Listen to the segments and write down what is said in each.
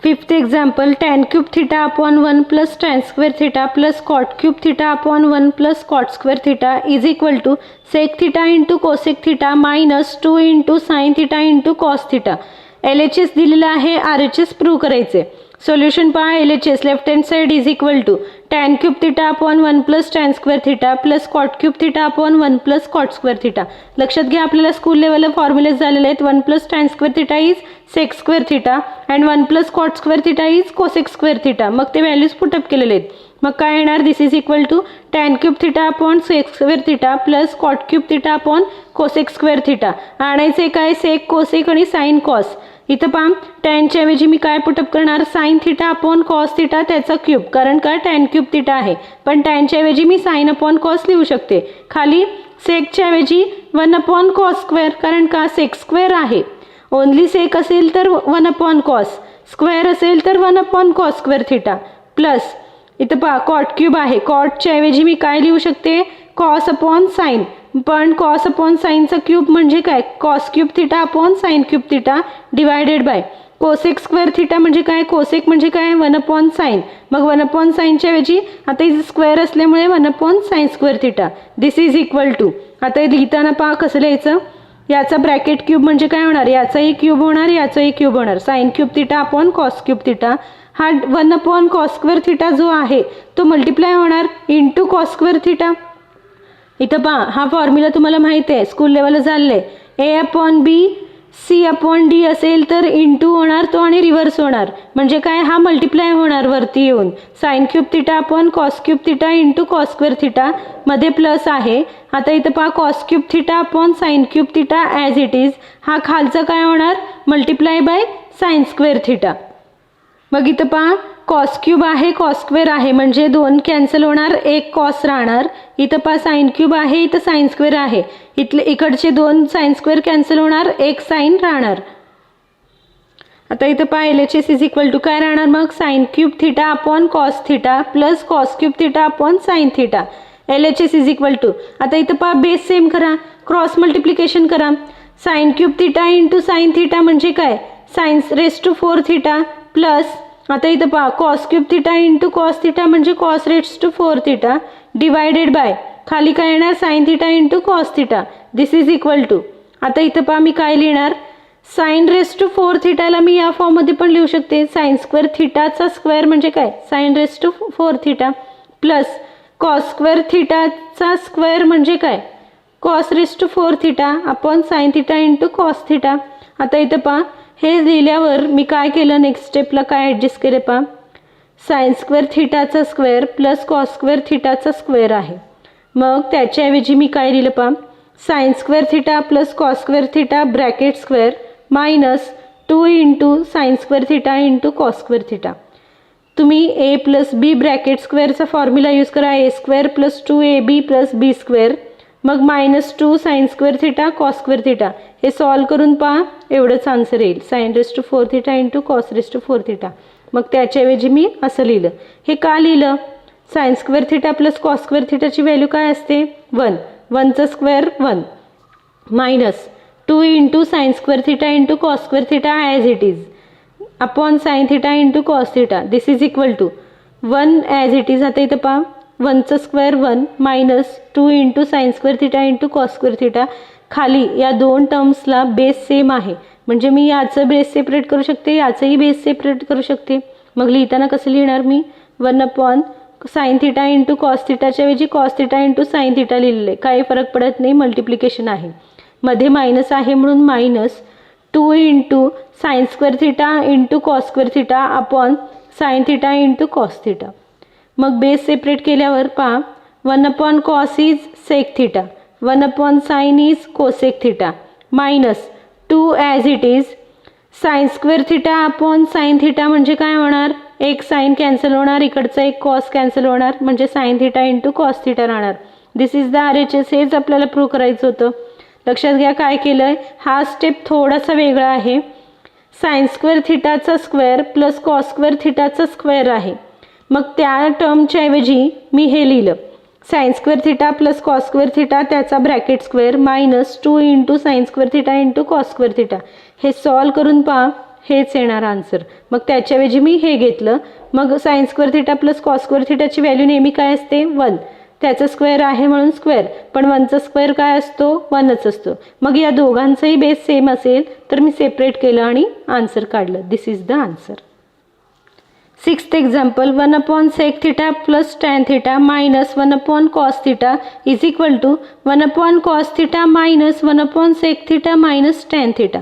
Fifth example, tan cube theta upon 1 plus tan square theta plus cot cube theta upon 1 plus cot square theta is equal to sec theta into cosec theta minus 2 into sine theta into cos theta. LHS दिलेला आहे, RHS prove करायचे. Solution पहा, LHS left hand side is equal to tan cube theta upon 1 plus tan square theta plus cot cube theta upon 1 plus cot square theta. लक्षात घ्या, आपल्याला school लेवलला formulae झालेले आहेत. 1 plus tan square theta is sec square theta and 1 plus cot square theta is cosec square theta. मग ते values put up केलेले आहेत. मग काय येणार, this is equal to tan cube theta upon sec square theta plus cot cube theta upon cosec square theta. आणायचे काय, sec, cosec आणि साइन कॉस. इथं पहा, टॅनच्या ऐवजी मी काय पुटअप करणार, sine theta upon cos theta त्याचा क्यूब, कारण का टॅन क्यूब थीटा आहे. पण टॅनच्या ऐवजी मी साइन अपॉन कॉस लिहू शकते. खाली सेकच्या ऐवजी 1 अपॉन कॉस स्क्वेअर, कारण का सेक स्क्वेअर आहे. ओनली सेक असेल तर 1 अपॉन कॉस, स्क्वेअर असेल तर 1 upon cos square theta plus इथं पहा कॉट क्यूब आहे. कॉटच्या ऐवजी मी काय लिहू शकते, कॉस अपॉन साइन. पण कॉस अपॉन साइनचा क्यूब म्हणजे काय, cos cube theta upon sign cube theta divided bye cosec square theta म्हणजे काय, कोसेक म्हणजे काय 1 अपॉन साइन. मग 1 अपॉन साइनच्या ऐवजी आता इथे स्क्वेअर असल्यामुळे 1 upon sine square theta. This is equal to, आता लिहिताना पहा कसं लिहायचं, याचा ब्रॅकेट क्यूब म्हणजे काय होणार, याचाही क्यूब होणार, याचाही क्यूब होणार. Sign cube theta upon cos cube theta. हा 1 अपॉन कॉस स्क्वेअर थीटा जो आहे तो मल्टिप्लाय होणार इंटू कॉस स्क्वेअर थीटा. इथं पहा, हा फॉर्म्युला तुम्हाला माहिती आहे, स्कूल लेवलला झालेलं आहे. A upon B C upon D असेल तर इंटू होणार तो आणि रिव्हर्स होणार. म्हणजे काय, हा मल्टिप्लाय होणार वरती येऊन. Sign cube theta upon cos cube theta into cos square theta मध्ये प्लस आहे. आता इथं पहा, cos cube theta upon sign cube theta as it is. हा खालचा काय होणार, multiply by sine square theta. मग इथं पहा, कॉस क्यूब आहे, कॉस स्क्वेअर आहे, म्हणजे 2 कॅन्सल होणार, एक कॉस राहणार. इथं पहा साइन क्यूब आहे, इथं साइन स्क्वेअर आहे, इकडचे 2 साइन स्क्वेअर कॅन्सल होणार, एक साइन राहणार. आता इथं पहा, LHS इज इक्वल टू काय राहणार, मग sine cube theta upon cos theta plus cos cube theta upon sine theta. LHS is equal to, आता इथं पहा बेस सेम करा, क्रॉस मल्टिप्लिकेशन करा. Sine cube theta into sine theta म्हणजे काय, sine raise to 4 theta plus आता इथं पहा cos cube theta into cos theta म्हणजे कॉस रेट्स टू 4 थीटा डिवायडेड बाय खाली काय येणार, sine theta into cos theta. This is equal to, आता इथं पहा मी काय लिहिणार, साइन रेस टू 4 थीटाला मी या फॉर्ममध्ये पण लिहू शकते. साइन स्क्वेअर थीटाचा स्क्वेअर म्हणजे काय, sine raise to 4 theta plus cos square थीटाचा स्क्वेअर म्हणजे काय, cos raise to 4 theta upon sine theta into cos theta. आता इथं पहा, हे लिहिल्यावर मी काय केलं, नेक्स्ट स्टेपला काय ॲडजस्ट केले पहा, साइन स्क्वेअर थीटाचा स्क्वेअर प्लस कॉस स्क्वेअर थीटाचा स्क्वेअर आहे. मग त्याच्याऐवजी मी काय लिहिलं पहा, sine square theta plus cos square theta bracket square minus 2 into sine square theta into cos square theta. तुम्ही ए प्लस बी ब्रॅकेट स्क्वेअरचा फॉर्म्युला यूज करा, A square plus 2ab plus B square, मग minus 2 sine square theta cos square theta. हे solve करून पहा, एवढंच answer येईल, sine raise to 4 theta into cos raise to 4 theta. मग त्याच्याऐवजी मी असं लिहिलं. हे का लिहिलं, sine square theta plus cos square थीटाची व्हॅल्यू काय असते 1, 1चं square 1 minus 2 into sine square theta into cos square theta as it is upon sine theta into cos theta. This is equal to 1 as it is. आता इथं पहा, 1चं square 1 minus 2 into sine square theta into cos square theta. खाली या 2 टर्म्सला base same आहे, म्हणजे मी याचं base separate करू शकते, याचंही बेस सेपरेट करू शकते. मग लिहिताना कसं लिहिणार मी, 1 upon sine theta into cos थीटाच्या ऐवजी cos theta into sine theta लिहिलेलं आहे, काही फरक पडत नाही, मल्टिप्लिकेशन आहे. मध्ये मायनस आहे म्हणून minus 2 into sine square theta into cos square theta upon sine theta into cos theta. मग बेस सेपरेट केल्यावर पहा, 1 upon cos is sec theta, 1 upon sine is cosec theta minus 2 as it is sine square theta upon sine theta म्हणजे काय होणार, एक sign cancel होणार, इकडचा एक कॉस कॅन्सल होणार, म्हणजे sign theta into cos theta राहणार. This is the RHS. हेच आपल्याला प्रूव्ह करायचं होतं. लक्षात घ्या काय केलं आहे, हा स्टेप थोडासा वेगळा आहे. साइन स्क्वेअर थीटाचा स्क्वेअर प्लस कॉस स्क्वेअर थीटाचा स्क्वेअर आहे. मग त्या टर्मच्या ऐवजी मी हे लिहिलं, sine square theta plus cos square theta त्याचा bracket square minus 2 into sine square theta into cos square theta. हे सॉल्व करून पहा, हेच येणार आन्सर. मग त्याच्याऐवजी मी हे घेतलं. मग sine square theta plus cos square थिटाची व्हॅल्यू नेहमी काय असते 1. त्याचा स्क्वेअर आहे म्हणून स्क्वेअर, पण 1चा स्क्वेअर काय असतो 1च असतो. मग या दोघांचंही बेस सेम असेल तर मी सेपरेट केलं आणि आन्सर काढलं. This is the answer. 6th example 1/sec theta plus tan theta minus 1/cos theta is equal to 1/cos theta minus 1/sec theta minus tan theta.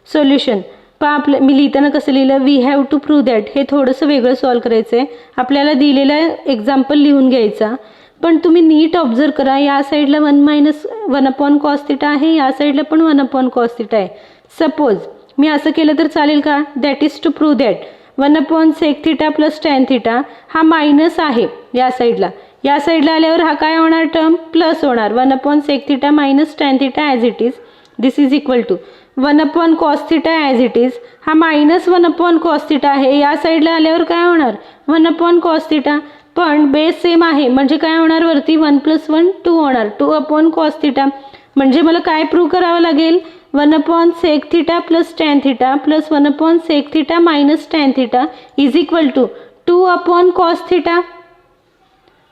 Solution पहा, मी लिहिताना कसं लिहिलं, we have to prove that. हे थोडंसं वेगळं solve करायचं आहे. आपल्याला दिलेला एक्झाम्पल लिहून घ्यायचा, पण तुम्ही नीट ऑब्झर्व करा. या साईडला 1/cos थिटा आहे, या साईडला पण 1/cos थिटा आहे. सपोज मी असं केलं तर चालेल का? That is to prove that 1/sec theta plus tan theta हा मायनस आहे या साईडला. या साईडला आल्यावर हा काय होणार? टर्म प्लस होणार. 1/sec theta minus tan theta as it is. This is equal to 1/cos theta as it is. हा मायनस 1/cos थिटा आहे. या साईडला आल्यावर काय होणार? 1/cos theta. पण बेस सेम आहे म्हणजे काय होणार? वरती 1 + 1 2 होणार. 2/cos theta. म्हणजे मला काय प्रूव्ह करावं लागेल? 1/sec theta plus tan theta plus 1/sec theta minus tan theta is equal to 2/cos theta.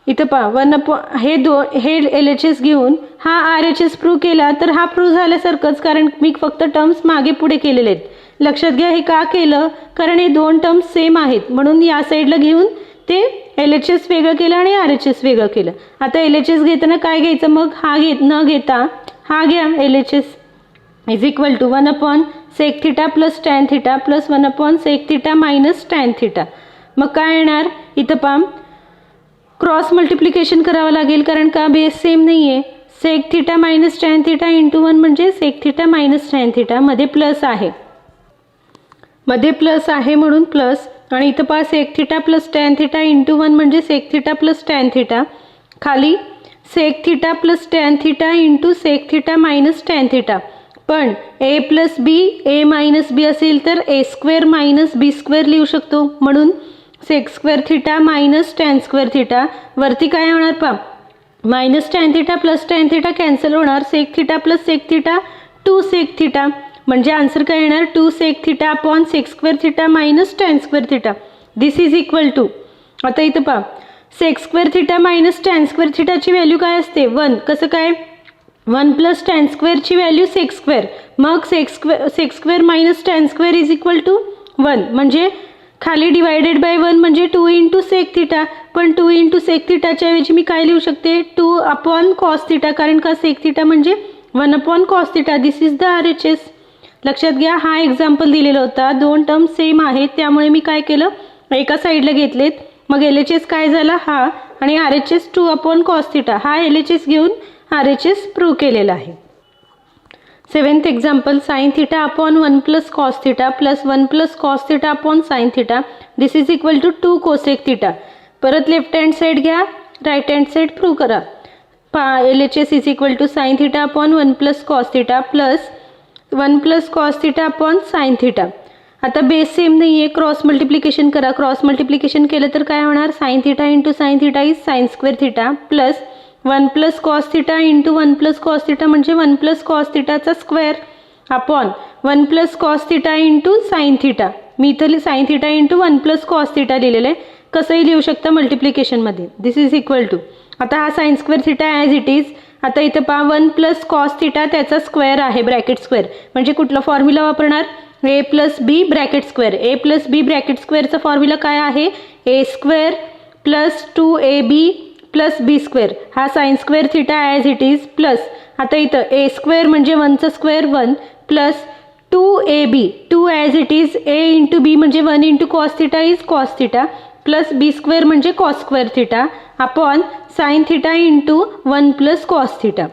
इथं पहा हे LHS घेऊन हा RHS प्रूव्ह केला तर हा प्रूव्ह झाल्यासारखंच, कारण मी फक्त टर्म्स मागे पुढे केलेले आहेत. लक्षात घ्या हे का केलं? कारण हे दोन टर्म्स सेम आहेत म्हणून या साईडला घेऊन ते LHS वेगळं केलं आणि RHS वेगळं केलं. आता LHS घेताना काय घ्यायचं? मग हा न घेता हा घ्या. LHS is equal to 1/sec theta plus tan theta plus 1/sec theta minus tan theta. मग काय येणार? इथं पहा क्रॉस मल्टिप्लिकेशन करावं लागेल, कारण का बेस सेम नाही आहे. Sec theta minus tan theta into 1 म्हणजे sec theta minus tan theta. मध्ये प्लस आहे, म्हणून प्लस. आणि इथं पहा sec theta plus tan theta into 1 म्हणजे sec theta plus tan theta. खाली sec theta plus tan theta into sec theta minus tan theta. पण a + b a - b असेल तर a² - b² लिहू शकतो. म्हणून sec square theta minus tan square theta. वरती काय होणार पहा? Minus tan theta plus tan theta cancel होणार. Sec theta plus sec theta 2 sec theta. म्हणजे आन्सर काय येणार? 2 sec theta upon sec square theta minus tan square theta. This is equal to, आता इथं पहा sec square theta minus tan square थिटाची value काय असते? 1. कसं काय? 1 + टॅन स्क्वेअरची व्हॅल्यू सेक स्क्वेअर. मग sec square minus tan square is equal to 1. म्हणजे खाली डिवायडेड बाय 1 म्हणजे 2 × सेक थिटा. पण 2 × सेक थिटाच्या ऐवजी मी काय लिहू शकते? 2/cos थिटा, कारण का सेक थिटा म्हणजे 1/cos theta. This is the RHS. लक्षात घ्या हा एक्झाम्पल दिलेला होता. दोन टर्म सेम आहेत त्यामुळे मी काय केलं? एका साईडला घेतलेत. मग LHS काय झाला? हा. आणि RHS 2/cos थिटा. हा LHS घेऊन RHS प्रूव्ह केलेला आहे. 7th example sine theta upon 1 + cos theta plus 1 + cos theta upon sine theta. This is equal to 2 cosec theta. परत लेफ्ट हँड साईड घ्या, राईट हँड साईड प्रूव्ह करा. LHS is equal to sine theta upon 1 + cos theta plus 1 + cos theta upon sine theta. आता base same नाही आहे, cross multiplication करा. Cross multiplication केलं तर काय होणार? Sine theta into sine theta is sine square theta plus 1 + cos theta into 1 + cos theta म्हणजे 1 + cos थिटाचा square upon 1 + cos theta into sine theta. मी इथं sine theta into 1 + cos theta लिहिलेलं आहे. कसंही लिहू शकता मल्टिप्लिकेशनमध्ये. दिस इज इक्वल टू, आता हा sine square theta as it is. आता इथं पहा 1 + cos थिटा त्याचा स्क्वेअर आहे, ब्रॅकेट स्क्वेअर. म्हणजे कुठला फॉर्म्युला वापरणार? a + b bracket square. a + b bracket स्क्वेअरचा फॉर्म्युला काय आहे? a² + 2ab + b². हा sine square theta as it is plus, आता इथं a² म्हणजे 1चा square 1 plus 2ab 2 as it is. a × b म्हणजे 1 × cos theta is cos theta plus b² म्हणजे cos square theta upon sine theta into 1 + cos theta.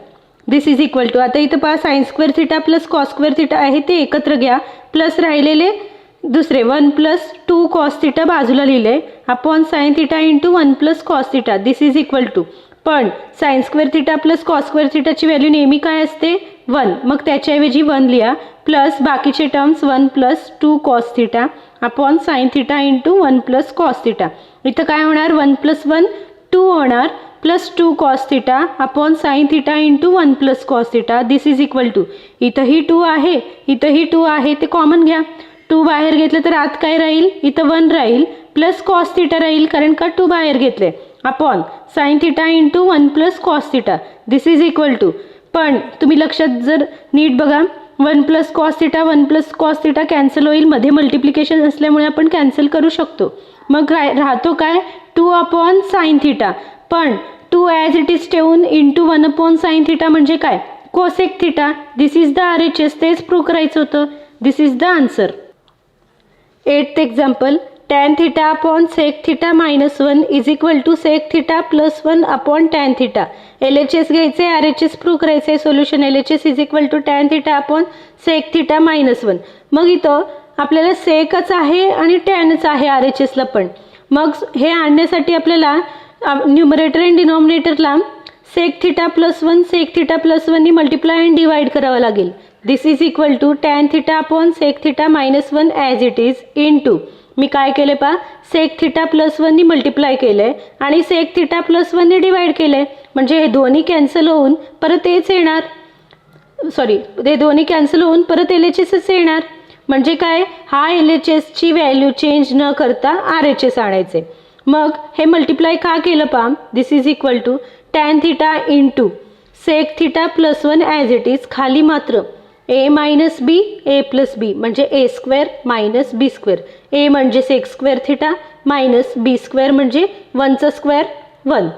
This is equal to, आता इथं पहा sine square theta plus cos square theta आहे ते एकत्र घ्या, plus राहिलेले दुसरे 1 + 2 cos थिटा बाजूला लिहिले upon sine theta into 1 + cos theta. This is equal to, पण sine square theta plus cos square थिटाची व्हॅल्यू नेहमी काय असते? 1. मग त्याच्याऐवजी 1 लिहा प्लस बाकीचे terms 1 + 2 cos theta upon sine theta into 1 + cos theta. इथं काय होणार? 1 + 1 2 होणार plus 2 cos theta upon sine theta into 1 + cos theta. This is equal to, इथंही 2 आहे इथंही 2 आहे ते कॉमन घ्या. 2 बाहेर घेतलं तर आत काय राहील, इथं 1 राहील प्लस कॉस थिटा राहील कारण का 2 बाहेर घेतले upon sine theta into 1 plus cos theta. This is equal to, पण तुम्ही लक्षात जर नीट बघा, 1 plus cos theta 1 plus cos theta cancel होईल, मध्ये मल्टिप्लिकेशन असल्यामुळे आपण कॅन्सल करू शकतो. मग राहतो काय 2 अपॉन साइन थिटा, पण 2 ॲज इट इज ठेवून इंटू 1 अपॉन साइन थिटा म्हणजे काय cosec theta. This is the RHS, तेच प्रूव्ह करायचं होतं. This is the answer. 8th example, tan theta upon sec theta minus 1 is equal to sec theta plus 1 upon tan theta. LHS घ्यायचे, RHS prove करायचे. Solution LHS is equal to tan theta upon sec theta minus 1. मग इथं आपल्याला सेकच आहे आणि टॅनच आहे RHSला पण. मग हे आणण्यासाठी आपल्याला न्यूमरेटर आणि डिनॉमिनेटरला sec theta plus 1 sec theta plus 1 नी मल्टिप्लाय अँड डिवाइड करावं लागेल. This is equal to tan theta upon sec theta minus 1 as it is into, मी काय केले पहा, सेक थिटा प्लस 1 नी मल्टिप्लाय केलंय आणि सेक थिटा प्लस 1 नी डिवाइड केलंय, म्हणजे हे दोन्ही कॅन्सल होऊन परत तेच येणार. सॉरी, ते दोन्ही कॅन्सल होऊन परत LHSच येणार. म्हणजे काय, हा LHSची व्हॅल्यू चेंज न करता RHS आणायचे. मग हे मल्टिप्लाय का केलं पहा, this is equal to tan theta into sec theta plus 1 as it is, खाली मात्र a minus B A plus B म्हणजे A square minus B square. A म्हणजे sec square theta minus B square म्हणजे 1चा square 1.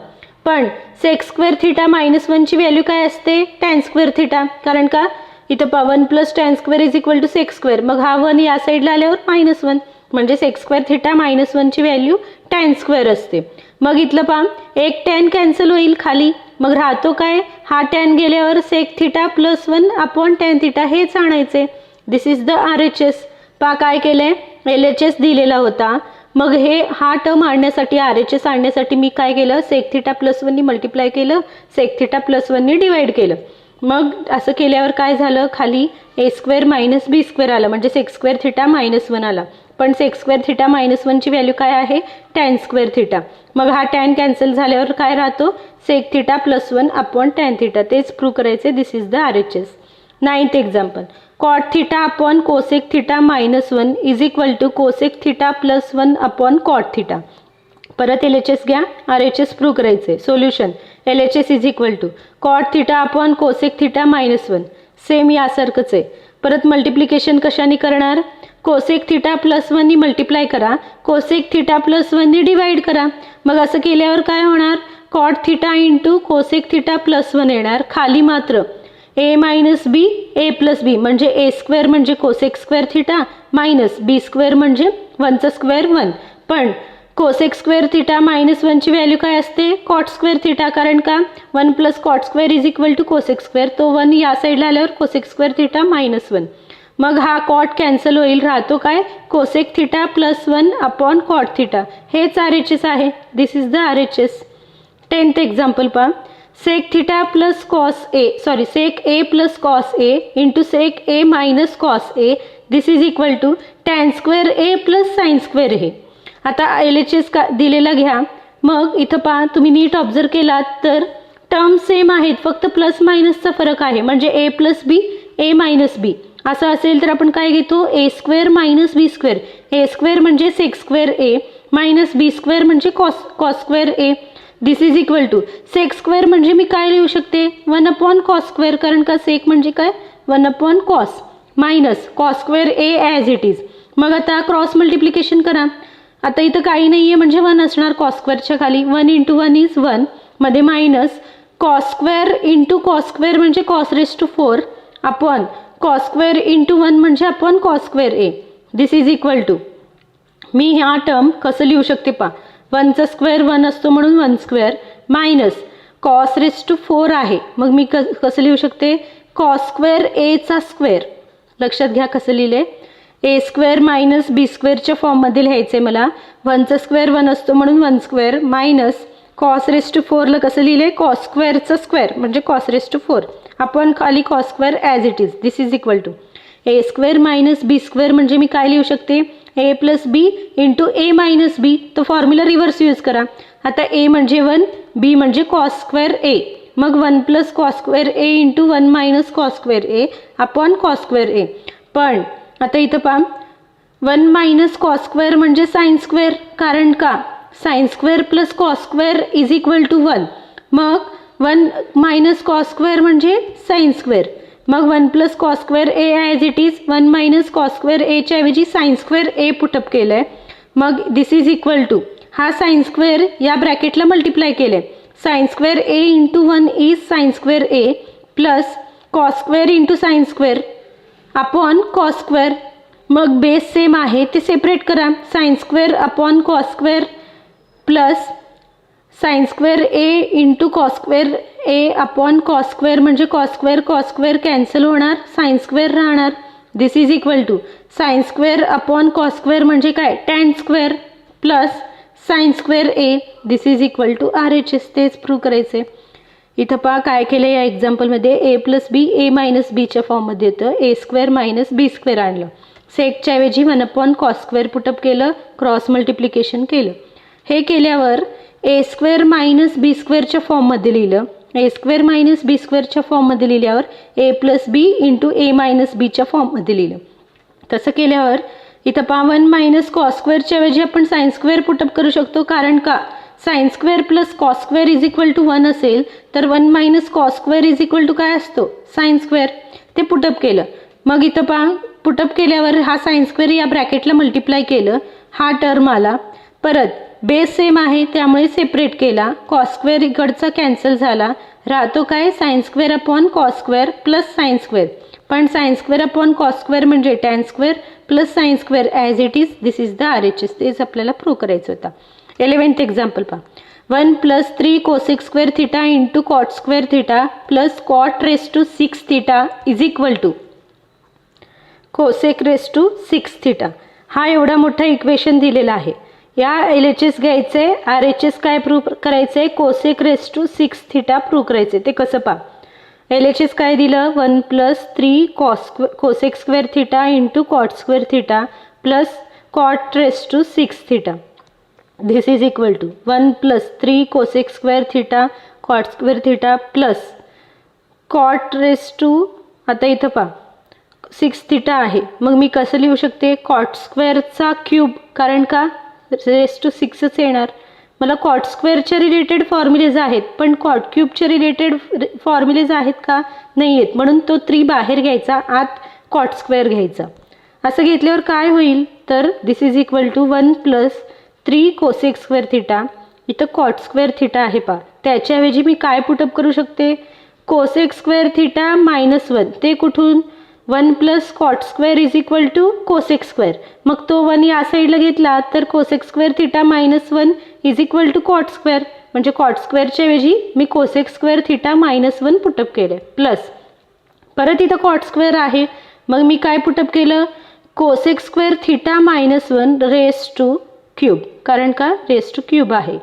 पण sec square theta minus 1ची value काय असते, टॅन स्क्वेअर थिटा, कारण का इथं पहा 1 plus tan square is equal to sec square. मग हा 1 या साईडला आल्यावर मायनस 1 म्हणजे सेक स्क्वेअर थिटा मायनस 1ची व्हॅल्यू टॅन स्क्वेअर असते. मग इथलं पहा एक टॅन कॅन्सल होईल खाली, मग राहतो काय, हा टॅन गेल्यावर sec theta plus 1 upon tan theta हेच आणायचे. This is the RHS. पहा काय केलंय, LHS दिलेला होता, मग हा टर्म आणण्यासाठी RHS आणण्यासाठी मी काय केलं, सेक थिटा प्लस 1 नी मल्टिप्लाय केलं, सेक थिटा प्लस 1 नी डिवाइड केलं. मग असं केल्यावर काय झालं, खाली A square minus B square आलं म्हणजे सेक स्क्वेअर थिटा मायनस 1 आला. पण सेक स्क्वेअर थिटा मायनस 1ची व्हॅल्यू काय आहे, टॅन स्क्वेअर थिटा. मग हा टॅन कॅन्सल झाल्यावर काय राहतो, sec theta plus 1 upon tan theta. तेच प्रूव्ह करायचे. This is the RHS. 9th example, cot theta upon cosec theta minus 1 is equal to cosec theta plus 1 upon cot theta. परत LHS घ्या, RHS prove करायचे. Solution LHS is equal to cot theta upon cosec theta minus 1. Same यासारखंच आहे. परत multiplication कशाने करणार, cosec theta plus 1 नी multiply करा, कोसेक थिटा प्लस 1 नी डिवाइड करा. मग असं केल्यावर काय होणार, cot theta into cosec theta plus 1 येणार. खाली मात्र ए minus B A plus B म्हणजे ए स्क्वेअर म्हणजे cosec square theta minus B square म्हणजे 1चा स्क्वेअर 1. पण कोसेक स्क्वेअर थिटा मायनस 1ची व्हॅल्यू काय असते, कॉट स्क्वेअर थिटा, कारण का 1 plus cot square is equal to cosec square. तो 1 या साईडला आल्यावर कोसेक स्क्वेअर थिटा मायनस 1. मग हा कॉट कॅन्सल होईल, राहतो काय cosec theta plus 1 upon cot theta. हेच RHS आहे. This is the RHS. 10th example पहा, sec theta plus cos A sec A plus cos A into sec A minus cos A. This is equal to tan square A plus sine square A. आता LHS का दिलेला घ्या. मग इथं पहा, तुम्ही नीट observe केलात तर टर्म सेम आहेत, फक्त प्लस मायनसचा फरक आहे. म्हणजे ए प्लस बी ए मायनस बी असं असेल तर आपण काय घेतो, A square minus B square. A square म्हणजे sec square A minus B square म्हणजे cos square A. This is equal to sec square म्हणजे मी काय लिहू शकते, 1 अपॉन कॉस स्क्वेअर, कारण का सेक म्हणजे काय 1 upon cos minus cos square A as it is. मग आता क्रॉस मल्टिप्लिकेशन करा. आता इथं काही नाही आहे म्हणजे 1 असणार कॉस स्क्वेअरच्या खाली. 1 इंटू 1 इज 1 मध्ये minus cos square into cos square म्हणजे cos raise to 4 upon cos square into 1 म्हणजे upon cos square A. This is equal to, मी हा टर्म कसं लिहू शकते पहा, 1चा स्क्वेअर 1 असतो म्हणून 1 square minus cos raise to 4 आहे. मग मी कसं लिहू शकते, कॉस स्क्वेअर एचा स्क्वेअर. लक्षात घ्या कसं लिहिले, ए स्क्वेअर मायनस बी स्क्वेअरच्या फॉर्ममध्ये लिहायचं आहे मला. 1चा स्क्वेअर 1 असतो म्हणून 1 square minus cos raise to 4ला कसं लिहिले, कॉस स्क्वेअरचा स्क्वेअर म्हणजे कॉस रेस टू 4 आपण खाली cos square as it is. This is equal to A square minus B square म्हणजे मी काय लिहू शकते, A plus B into A minus B. तो फॉर्म्युला रिव्हर्स यूज करा. आता ए म्हणजे 1 बी म्हणजे कॉस स्क्वेअर ए. मग 1 plus cos square A into 1 minus cos square A upon cos square A. पण आता इथं पहा 1 मायनस कॉस स्क्वेअर म्हणजे साइन स्क्वेअर, कारण का sine square plus cos square is equal to 1. मग 1 मायनस कॉस स्क्वेअर म्हणजे साइन स्क्वेअर. मग 1 plus cos square A as it is 1 minus cos square एच्या ऐवजी साइन स्क्वेअर ए पुटअप केलं आहे. मग दिस इज इक्वल टू हा साइन स्क्वेअर या ब्रॅकेटला मल्टिप्लाय केलं आहे. Sine square A into 1 is sine square A plus cos square into sine square upon cos square. मग बेस सेम आहे ते सेपरेट करा. Sine square upon cos square plus sine square A into cos square A upon cos square म्हणजे cos square cancel होणार, sine square राहणार. This is equal to sine square upon cos square म्हणजे काय tan square plus sine square A. This is equal to RHS. तेच prove करायचे. इथं पहा काय केलं या एक्झाम्पलमध्ये ए प्लस बी ए मायनस बीच्या फॉर्ममध्ये येतं. ए स्क्वेअर मायनस बी स्क्वेअर आणलं. सेकच्या ऐवजी 1 अपॉन कॉस स्क्वेअर पुटअप केलं, क्रॉस मल्टिप्लिकेशन केलं. हे केल्यावर ए स्क्वेअर मायनस बी स्क्वेअरच्या फॉर्ममध्ये लिहिलं. ए स्क्वेअर मायनस बी स्क्वेअरच्या फॉर्ममध्ये लिहिल्यावर ए plus B into A minus बीच्या फॉर्ममध्ये लिहिलं. तसं केल्यावर इथं पहा 1 मायनस कॉस स्क्वेअरच्या ऐवजी आपण साइन स्क्वेअर पुटअप करू शकतो, कारण का sine square plus cos square is equal to 1 असेल तर 1 minus cos square is equal to काय असतो साइन स्क्वेअर. ते पुटअप केलं. मग इथं पहा पुटअप केल्यावर हा साइन स्क्वेअर या ब्रॅकेटला मल्टिप्लाय केलं, हा टर्म आला. परत बेस सेम आहे त्यामुळे सेपरेट केला. कॉस स्क्वेअर इकडचा कॅन्सल झाला, राहतो काय sine square upon cos square plus sine square. पण sine square upon cos square म्हणजे tan square plus sine square as it is. This is the RHS. तेच आपल्याला प्रूव्ह करायचं होतं. 11th एक्झाम्पल पहा. 1 plus 3 cosec square theta into cot square theta plus cot raise to 6 theta is equal to cosec raise to 6 theta. हा एवढा मोठा equation दिलेला आहे. या LHS घ्यायचे, RHS काय प्रूव्ह करायचे cosec raise to 6 theta prove करायचे. ते कसं पहा. LHS काय दिलं 1 plus 3 cosec square theta into cot square theta plus cot raise to 6 theta. This is equal to 1 plus 3 cosec square theta cot square theta plus cot raise to आता इथं पहा 6 theta आहे. मग मी कसं लिहू शकते कॉट स्क्वेअरचा क्यूब, कारण का रेस टू 6च येणार. मला कॉट स्क्वेअरच्या रिलेटेड फॉर्म्युलेज आहेत पण कॉट क्यूबचे रिलेटेड फॉर्म्युलेज आहेत का नाही आहेत, म्हणून तो 3 बाहेर घ्यायचा, आत कॉट स्क्वेअर घ्यायचा. असं घेतल्यावर काय होईल तर this is equal to 1 plus 3 cosec square theta. इथं कॉट स्क्वेअर थिटा आहे पहा, त्याच्याऐवजी मी काय पुटअप करू शकते कोसेक स्क्वेअर थिटा मायनस 1. ते कुठून 1 plus cot square is equal to cosec square. मग तो 1 या साईडला घेतला तर cosec square theta minus 1 is equal to cot square. म्हणजे कॉट स्क्वेअरच्या ऐवजी मी cosec square theta minus 1 put up केलं प्लस परत इथं कॉट स्क्वेअर आहे. मग मी काय पुटअप केलं cosec square theta minus 1 raise two cube, कारण का रेस टू क्यूब आहे.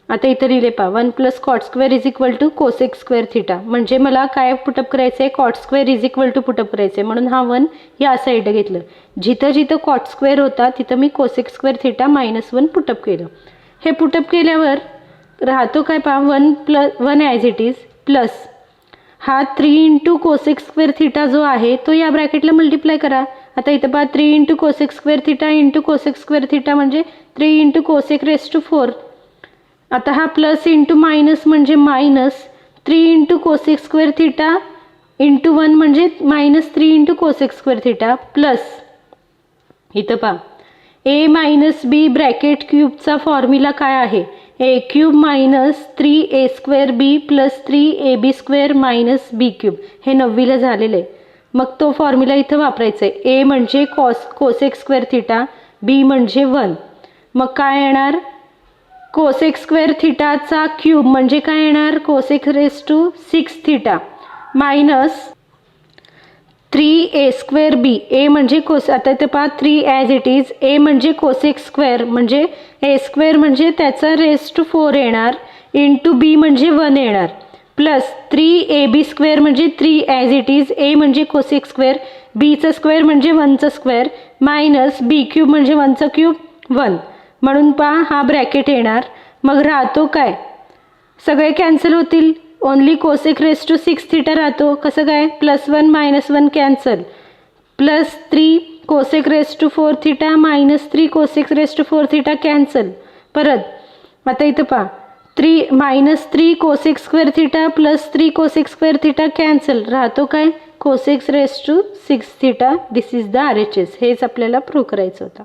आता इथं लिहिले पहा 1 plus cot square is equal to cosec square theta. म्हणजे मला काय पुटअप करायचं आहे cot square is equal to put up करायचं आहे, म्हणून हा 1 या साईडला घेतलं. जिथं जिथं कॉट स्क्वेअर होता तिथं मी cosec square theta minus 1 put up केलं. हे पुटअप केल्यावर राहतो काय पहा 1 ॲज इट इज प्लस हा 3 इंटू कोसेक स्क्वेअर थिटा जो आहे तो या ब्रॅकेटला मल्टिप्लाय करा. आता इथं पहा 3 into cosec square theta into cosec square theta म्हणजे 3 इंटू कोसेक रेस टू 4. आता हा प्लस इंटू मायनस म्हणजे minus 3 into cosec square theta into 1 म्हणजे minus 3 into cosec square theta plus इथं पहा ए मायनस बी ब्रॅकेट क्यूबचा फॉर्म्युला काय आहे ए क्यूब मायनस 3a स्क्वेअर बी plus 3ab square minus बी cube. हे 9वीला झालेलं आहे. मग तो फॉर्म्युला इथं वापरायचा आहे. ए म्हणजे कोसेक स्क्वेअर थिटा, बी म्हणजे 1. मग काय येणार कोसेक स्क्वेअर थिटाचा क्यूब म्हणजे काय येणार cosec raise to 6 theta minus 3a square B. A म्हणजे आता इथे पहा 3 ॲज इट इज. ए म्हणजे कोसेक स्क्वेअर म्हणजे ए स्क्वेअर म्हणजे त्याचा रेस टू 4 येणार इंटू बी म्हणजे 1 येणार प्लस 3ab स्क्वेअर म्हणजे 3 ॲज इट इज. ए म्हणजे कोसेक स्क्वेअर, बीचा स्क्वेअर म्हणजे 1चा स्क्वेअर मायनस बी क्यूब म्हणजे 1चा क्यूब 1. म्हणून पहा हा ब्रॅकेट येणार. मग राहतो काय सगळे कॅन्सल होतील, only cosec raise to 6 theta राहतो. कसं काय +1 - 1 cancel plus 3 cosec raise to 4 theta minus 3 cosec raise to 4 theta cancel. परत आता इथं पहा, -3 cosec square theta plus 3 cosec square theta cancel. राहतो काय? Cosec raise to 6 theta. This is the RHS. हेच आपल्याला प्रूव्ह करायचं होतं.